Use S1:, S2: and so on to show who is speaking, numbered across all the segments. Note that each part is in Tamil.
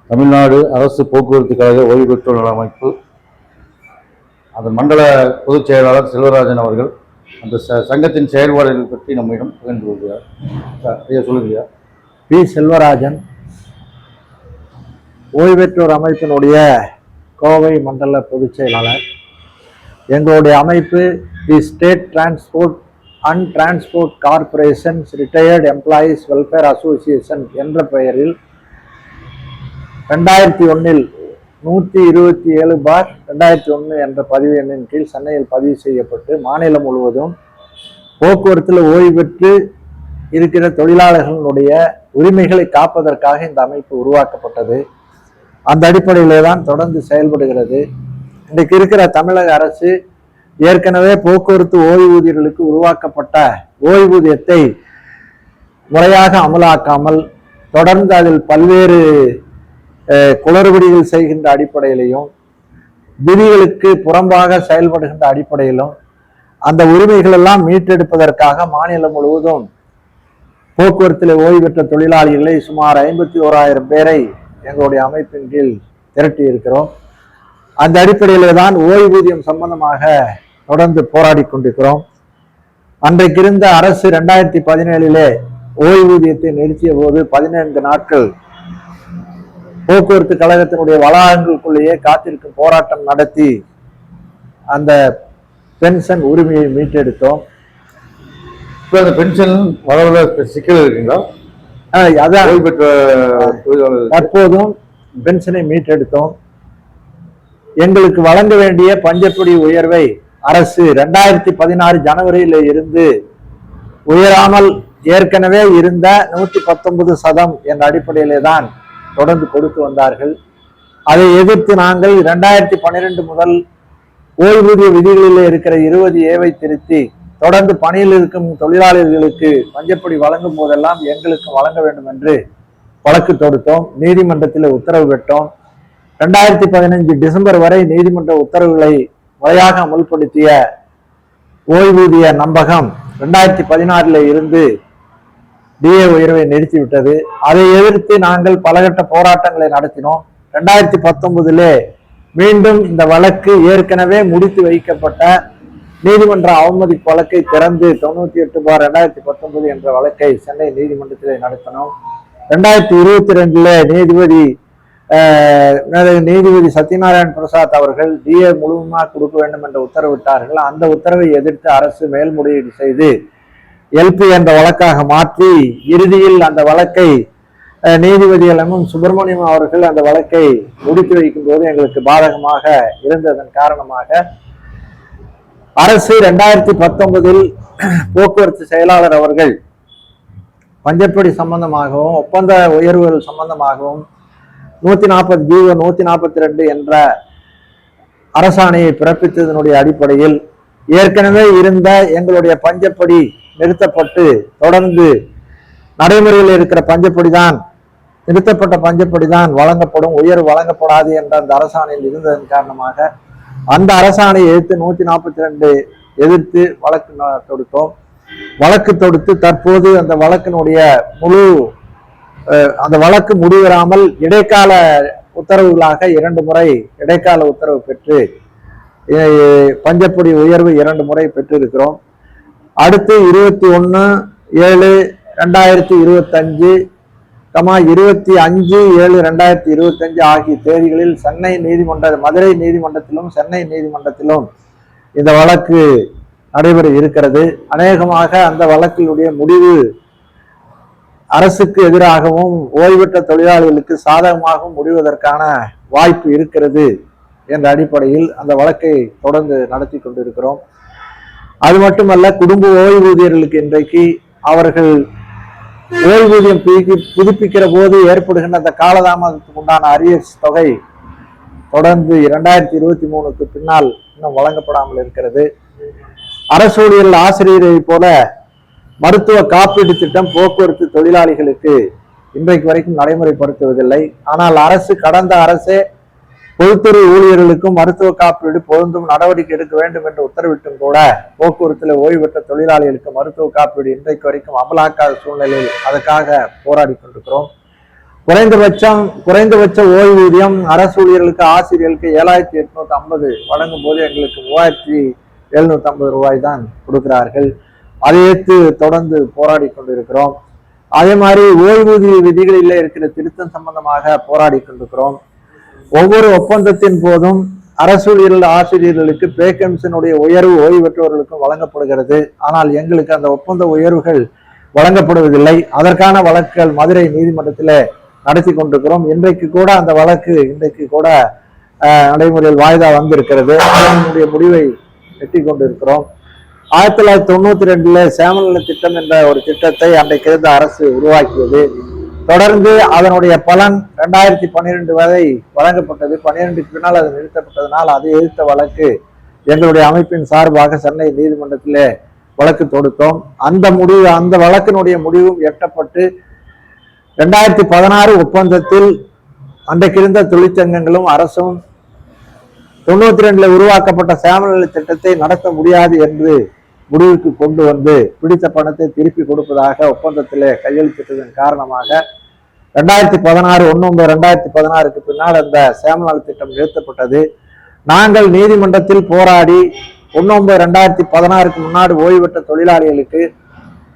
S1: தமிழ்நாடு அரசு போக்குவரத்து கழக ஓய்வு பெற்றோர் நல அமைப்பு அதன் மண்டல பொதுச் செயலாளர் செல்வராஜன் அவர்கள் அந்த சங்கத்தின் செயல்பாடுகள் பற்றி நம்மிடம் பகிர்ந்து கொள்கிறார். ஐயா சொல்லுங்க.
S2: பி. செல்வராஜன், ஓய்வு பெற்றோர் அமைப்பினுடைய கோவை மண்டல பொதுச் செயலாளர். எங்களுடைய அமைப்பு the state transport and transport corporations retired employees welfare association என்ற பெயரில் 2001 127/2001 என்ற பதிவு எண்ணின் கீழ் சென்னையில் பதிவு செய்யப்பட்டு மாநிலம் முழுவதும் போக்குவரத்தில் ஓய்வு பெற்று இருக்கிற தொழிலாளர்களுடைய உரிமைகளை காப்பதற்காக இந்த அமைப்பு உருவாக்கப்பட்டது. அந்த அடிப்படையிலே தான் தொடர்ந்து செயல்படுகிறது. இன்றைக்கு இருக்கிற தமிழக அரசு ஏற்கனவே போக்குவரத்து ஓய்வூதியர்களுக்கு உருவாக்கப்பட்ட ஓய்வூதியத்தை முறையாக அமலாக்காமல் தொடர்ந்து அதில் பல்வேறு குளறுபடிகள் செய்கின்ற அடிப்படையிலையும் விதிகளுக்கு புறம்பாக செயல்படுகின்ற அடிப்படையிலும் அந்த உரிமைகள் எல்லாம் மீட்டெடுப்பதற்காக மாநிலம் முழுவதும் போக்குவரத்தில் ஓய்வு பெற்ற தொழிலாளிகளை சுமார் 51,000 பேரை எங்களுடைய அமைப்பின் கீழ் திரட்டி இருக்கிறோம். அந்த அடிப்படையிலே தான் ஓய்வூதியம் சம்பந்தமாக தொடர்ந்து போராடி கொண்டிருக்கிறோம். அன்றைக்கு இருந்த அரசு 2017 ஓய்வூதியத்தை நிறுத்திய போது 14 நாட்கள் போக்குவரத்து கழகத்தினுடைய வளாகங்களுக்குள்ளேயே காத்திருக்கும் போராட்டம் நடத்தி அந்த பென்ஷன் உரிமையை மீட்டெடுத்தோம்.
S1: இப்போ அந்த பென்ஷன் வளர்ல சிக்கல் இருக்குங்களா?
S2: அதான் தற்போதும் பென்ஷனை மீட்டெடுத்தோம். எங்களுக்கு வழங்க வேண்டிய பஞ்சப்படி உயர்வை அரசு 2016 ஜனவரியில இருந்து உயராமல் ஏற்கனவே இருந்த 119% என்ற அடிப்படையிலே தான் தொடர்ந்து கொடுத்து வந்தார்கள். அதை எதிர்த்து நாங்கள் 2012 முதல் ஓய்வூதிய விதிகளில் இருக்கிற 20A திருத்தி தொடர்ந்து பணியில் இருக்கும் தொழிலாளர்களுக்கு பஞ்சப்படி வழங்கும் போதெல்லாம் எங்களுக்கு வழங்க வேண்டும் என்று வழக்கு தொடுத்தோம். நீதிமன்றத்தில் உத்தரவு பெற்றோம். 2015 டிசம்பர் வரை நீதிமன்ற உத்தரவுகளை முறையாக அமுல்படுத்திய ஓய்வூதிய நம்பகம் 2016 இருந்து டிஏ உயர்வை நிறுத்திவிட்டது. அதை எதிர்த்து நாங்கள் பலகட்ட போராட்டங்களை நடத்தினோம். 2019 மீண்டும் இந்த வழக்கு ஏற்கனவே முடித்து வைக்கப்பட்ட நீதிமன்ற அவமதிப்பு வழக்கை திறந்து 98/2019 என்ற வழக்கை சென்னை நீதிமன்றத்தில் நடத்தினோம். 2022 நீதிபதி சத்யநாராயண் பிரசாத் அவர்கள் டிஏ முழுமையாக கொடுக்க வேண்டும் என்று உத்தரவிட்டார்கள். அந்த உத்தரவை எதிர்த்து அரசு மேல்முறையீடு செய்து எல்பி என்ற வழக்காக மாற்றி இறுதியில் அந்த வழக்கை நீதிபதி சுப்பிரமணியம் அவர்கள் அந்த வழக்கை முடித்து வைக்கும் போது எங்களுக்கு பாதகமாக இருந்ததன் காரணமாக அரசு 2019 போக்குவரத்து செயலாளர் அவர்கள் பஞ்சப்படி சம்பந்தமாகவும் ஒப்பந்த உயர்வுகள் சம்பந்தமாகவும் 140 142 என்ற அரசாணையை பிறப்பித்ததனுடைய அடிப்படையில் ஏற்கனவே இருந்த எங்களுடைய பஞ்சப்படி நிறுத்தப்பட்டு தொடர்ந்து நடைமுறையில் இருக்கிற பஞ்சப்படி தான் நிறுத்தப்பட்ட பஞ்சப்படி தான் வழங்கப்படும், உயர்வு வழங்கப்படாது என்ற அந்த அரசாணையில் இருந்ததன் காரணமாக அந்த அரசாணையை எதிர்த்து 142 எதிர்த்து வழக்கு தொடுத்து தற்போது அந்த வழக்கினுடைய அந்த வழக்கு முடிவராமல் இடைக்கால உத்தரவுகளாக 2 முறை இடைக்கால உத்தரவு பெற்று பஞ்சப்படி உயர்வு 2 முறை பெற்றிருக்கிறோம். அடுத்து 21/7/2025 25/7/2025 ஆகிய தேதிகளில் சென்னை மதுரை நீதிமன்றத்திலும் சென்னை நீதிமன்றத்திலும் இந்த வழக்கு நடைபெற இருக்கிறது. அநேகமாக அந்த வழக்கினுடைய முடிவு அரசுக்கு எதிராகவும் ஓய்வு பெற்ற தொழிலாளர்களுக்கு சாதகமாகவும் முடிவதற்கான வாய்ப்பு இருக்கிறது என்ற அடிப்படையில் அந்த வழக்கை தொடர்ந்து நடத்தி கொண்டிருக்கிறோம். அது மட்டுமல்ல, குடும்ப ஓய்வூதியர்களுக்கு இன்றைக்கு அவர்கள் ஓய்வூதியம் புதுப்பிக்கிற போது ஏற்படுகின்ற அந்த காலதாமதத்துக்கு உண்டான அரியர்ஸ் தொகை தொடர்ந்து 2023 பின்னால் இன்னும் வழங்கப்படாமல் இருக்கிறது. அரசு ஊழியர்கள் ஆசிரியரை போல மருத்துவ காப்பீடு திட்டம் போக்குவரத்து தொழிலாளிகளுக்கு இன்றைக்கு வரைக்கும் நடைமுறைப்படுத்துவதில்லை. ஆனால் கடந்த அரசே பொதுத்துறை ஊழியர்களுக்கும் மருத்துவ காப்பீடு பொருந்தும் நடவடிக்கை எடுக்க வேண்டும் என்று உத்தரவிட்டும் கூட போக்குவரத்தில் ஓய்வு பெற்ற தொழிலாளிகளுக்கு மருத்துவ காப்பீடு இன்றைக்கு வரைக்கும் அமலாக்காத சூழ்நிலையில் அதற்காக போராடி கொண்டிருக்கிறோம். குறைந்தபட்ச ஓய்வூதியம் அரசு ஊழியர்களுக்கு ஆசிரியர்களுக்கு 7,850 வழங்கும் போது எங்களுக்கு 3,750 ரூபாய் தான் கொடுக்கிறார்கள். அதை ஏற்று தொடர்ந்து போராடி கொண்டிருக்கிறோம். அதே மாதிரி ஓய்வூதிய விதிகளில் இருக்கிற திருத்தம் சம்பந்தமாக போராடி கொண்டிருக்கிறோம். ஒவ்வொரு ஒப்பந்தத்தின் போதும் அரசு ஊழியர்கள் ஆசிரியர்களுக்கு பே கமிஷனுடைய உயர்வு ஓய்வு பெற்றவர்களுக்கும் வழங்கப்படுகிறது. ஆனால் எங்களுக்கு அந்த ஒப்பந்த உயர்வுகள் வழங்கப்படுவதில்லை. அதற்கான வழக்குகள் மதுரை நீதிமன்றத்தில் நடத்தி கொண்டிருக்கிறோம். இன்றைக்கு கூட அந்த வழக்கு நடைமுறையில் வாய்தா வந்திருக்கிறது. அதனுடைய முடிவை எட்டி கொண்டிருக்கிறோம். 1992 சேமநல திட்டம் என்ற ஒரு திட்டத்தை அன்றைக்கு இருந்த அரசு உருவாக்கியது. தொடர்ந்து அதனுடைய பலன் 2012 வரை வழங்கப்பட்டது. 12க்கு பின்னால் அது நிறுத்தப்பட்டதனால் அதை எதிர்த்த வழக்கு எங்களுடைய அமைப்பின் சார்பாக சென்னை நீதிமன்றத்திலே வழக்கு தொடுத்தோம். அந்த வழக்கினுடைய முடிவும் எட்டப்பட்டு 2016 ஒப்பந்தத்தில் அன்றைக்கு இருந்த தொழிற்சங்கங்களும் அரசும் 92 உருவாக்கப்பட்ட சேமநல திட்டத்தை நடத்த முடியாது என்று முடிவுக்கு கொண்டு வந்து பிடித்த பணத்தை திருப்பி கொடுப்பதாக ஒப்பந்தத்திலே கையெழுத்திட்டதன் காரணமாக 2016 பின்னால் அந்த சேமநல திட்டம் நிறுத்தப்பட்டது. நாங்கள் நீதிமன்றத்தில் போராடி 19/2016 முன்னாடி ஓய்வு பெற்ற தொழிலாளிகளுக்கு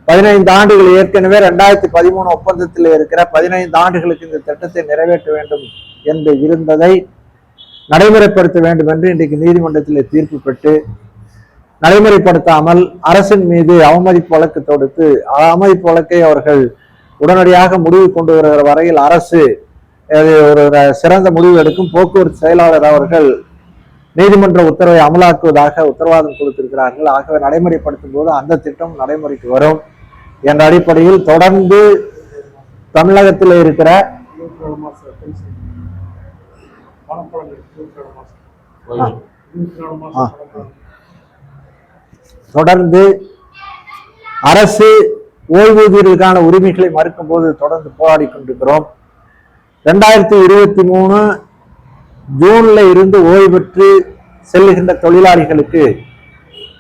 S2: 15 ஆண்டுகள் ஏற்கனவே 2013 ஒப்பந்தத்தில் இருக்கிற 15 ஆண்டுகளுக்கு இந்த திட்டத்தை நிறைவேற்ற வேண்டும் என்று இருந்ததை நடைமுறைப்படுத்த வேண்டும் என்று இன்றைக்கு நீதிமன்றத்தில் தீர்ப்பு பெற்று நடைமுறைப்படுத்தாமல் அரசின் மீது அவமதிப்பு வழக்கு தொடுத்து அவமதிப்பு வழக்கை அவர்கள் உடனடியாக முடிவு கொண்டு வருகிற வரையில் அரசு ஒரு சிறந்த முடிவு எடுக்கும். போக்குவரத்து செயலாளர் அவர்கள் நீதிமன்ற உத்தரவை அமலாக்குவதாக உத்தரவாதம் கொடுத்திருக்கிறார்கள். ஆகவே நடைமுறைப்படுத்தும் போது அந்த திட்டம் நடைமுறைக்கு வரும் என்ற அடிப்படையில் தொடர்ந்து தமிழகத்தில் இருக்கிற தொடர்ந்து அரசு ஓய்வூதியர்களுக்கான உரிமைகளை மறுக்கும் போது தொடர்ந்து போராடி கொண்டிருக்கிறோம். 2023 ஜூன்ல இருந்து ஓய்வு பெற்று செல்லுகின்ற தொழிலாளிகளுக்கு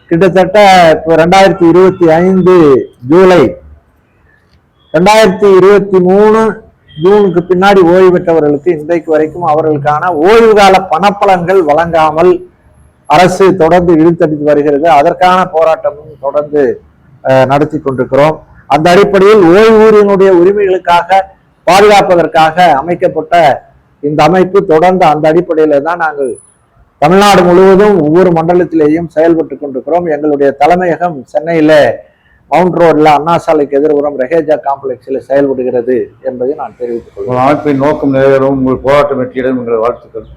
S2: கிட்டத்தட்ட இப்போ 2025 ஜூலை 2023 ஜூனுக்கு பின்னாடி ஓய்வு பெற்றவர்களுக்கு இன்றைக்கு வரைக்கும் அவர்களுக்கான ஓய்வு கால பணப்பலன்கள் வழங்காமல் அரசு தொடர்ந்து இழுத்தடித்து வருகிறது. அதற்கான போராட்டமும் தொடர்ந்து நடத்தி கொண்டிருக்கிறோம். அந்த அடிப்படையில் ஓய்வூதியினுடைய உரிமைகளுக்காக பாதுகாப்பதற்காக அமைக்கப்பட்ட இந்த அமைப்பு தொடர்ந்து அந்த அடிப்படையில தான் நாங்கள் தமிழ்நாடு முழுவதும் ஒவ்வொரு மண்டலத்திலேயும் செயல்பட்டு கொண்டிருக்கிறோம். எங்களுடைய தலைமையகம் சென்னையில மவுண்ட் ரோட்ல அண்ணா சாலைக்கு எதிர்புறம் ரெஹேஜா காம்ப்ளெக்ஸில் செயல்படுகிறது என்பதை நான் தெரிவித்துக் கொள்கிறேன்.
S1: அமைப்பின் நோக்கம் நிறைவேறும். உங்கள் போராட்டம் வெற்றியிடம் எங்கள் வாழ்த்துக்கள்.